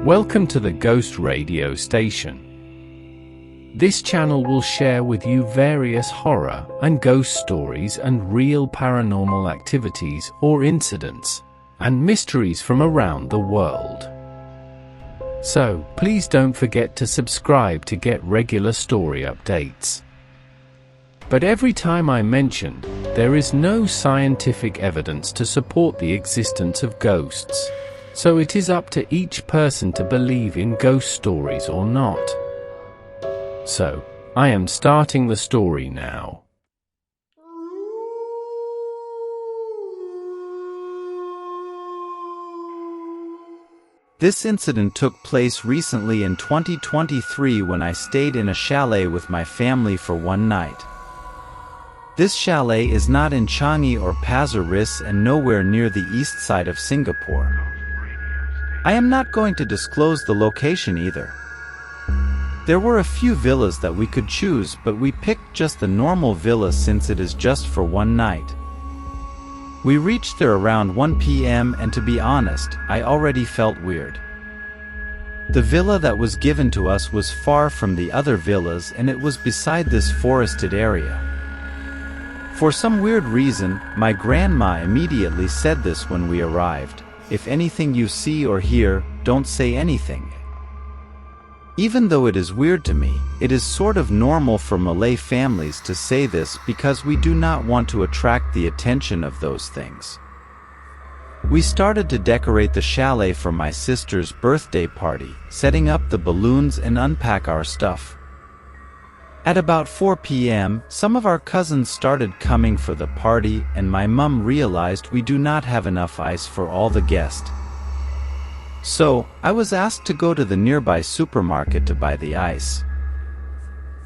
Welcome to the Ghost Radio Station. This channel will share with you various horror and ghost stories and real paranormal activities or incidents and mysteries from around the world. So, please don't forget to subscribe to get regular story updates. But every time I mentioned, there is no scientific evidence to support the existence of ghosts. So it is up to each person to believe in ghost stories or not. So, I am starting the story now. This incident took place recently in 2023 when I stayed in a chalet with my family for one night. This chalet is not in Changi or Pasir Ris and nowhere near the east side of Singapore. I am not going to disclose the location either. There were a few villas that we could choose, but we picked just the normal villa since it is just for one night. We reached there around 1 p.m. and to be honest, I already felt weird. The villa that was given to us was far from the other villas and it was beside this forested area. For some weird reason, my grandma immediately said this when we arrived. If anything you see or hear, don't say anything. Even though it is weird to me, it is sort of normal for Malay families to say this because we do not want to attract the attention of those things. We started to decorate the chalet for my sister's birthday party, setting up the balloons and unpack our stuff. At about 4 p.m., some of our cousins started coming for the party and my mum realized we do not have enough ice for all the guests. So, I was asked to go to the nearby supermarket to buy the ice.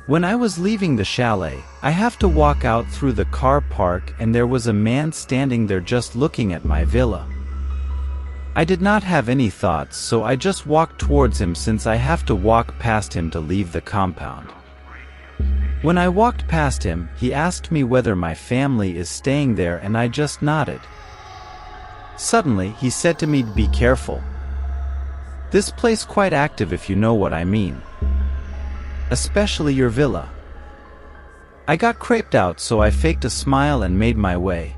When I was leaving the chalet, I have to walk out through the car park and there was a man standing there just looking at my villa. I did not have any thoughts, so I just walked towards him since I have to walk past him to leave the compound. When I walked past him, he asked me whether my family is staying there and I just nodded. Suddenly, he said to me, "Be careful. This place quite active if you know what I mean. Especially your villa." I got creeped out so I faked a smile and made my way.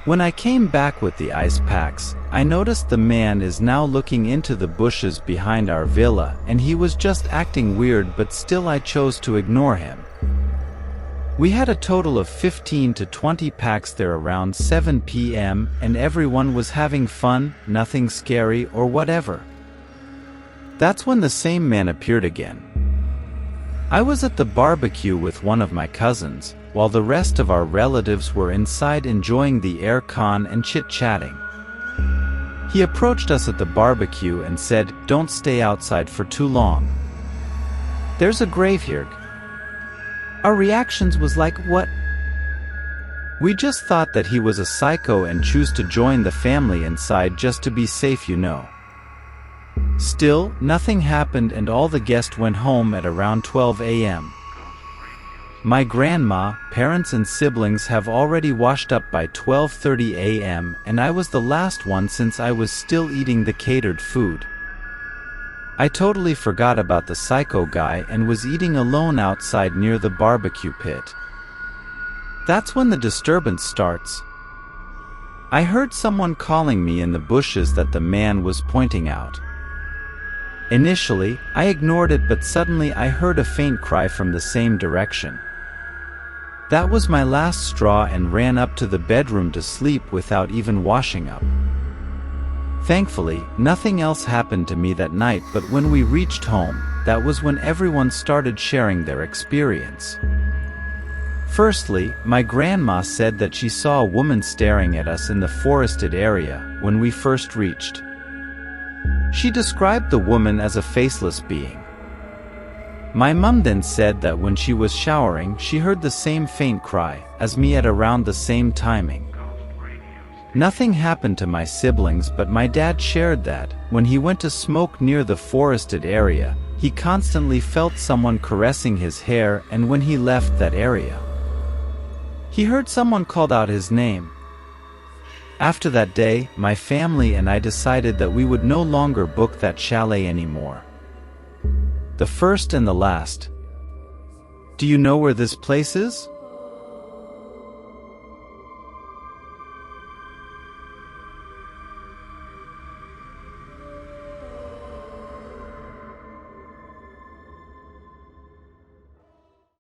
When I came back with the ice packs, I noticed the man is now looking into the bushes behind our villa and he was just acting weird, but still I chose to ignore him. We had a total of 15 to 20 packs there around 7 p.m. and everyone was having fun, nothing scary or whatever. That's when the same man appeared again. I was at the barbecue with one of my cousins, while the rest of our relatives were inside enjoying the air con and chit-chatting. He approached us at the barbecue and said, "Don't stay outside for too long. There's a grave here." Our reactions was like, "What?" We just thought that he was a psycho and chose to join the family inside just to be safe, you know. Still, nothing happened and all the guests went home at around 12 a.m. My grandma, parents and siblings have already washed up by 12:30 a.m. and I was the last one since I was still eating the catered food. I totally forgot about the psycho guy and was eating alone outside near the barbecue pit. That's when the disturbance starts. I heard someone calling me in the bushes that the man was pointing out. Initially, I ignored it, but suddenly I heard a faint cry from the same direction. That was my last straw and ran up to the bedroom to sleep without even washing up. Thankfully, nothing else happened to me that night, but when we reached home, that was when everyone started sharing their experience. Firstly, my grandma said that she saw a woman staring at us in the forested area when we first reached. She described the woman as a faceless being. My mum then said that when she was showering, she heard the same faint cry as me at around the same timing. Nothing happened to my siblings, but my dad shared that, when he went to smoke near the forested area, he constantly felt someone caressing his hair, and when he left that area, he heard someone called out his name. After that day, my family and I decided that we would no longer book that chalet anymore. The first and the last. Do you know where this place is?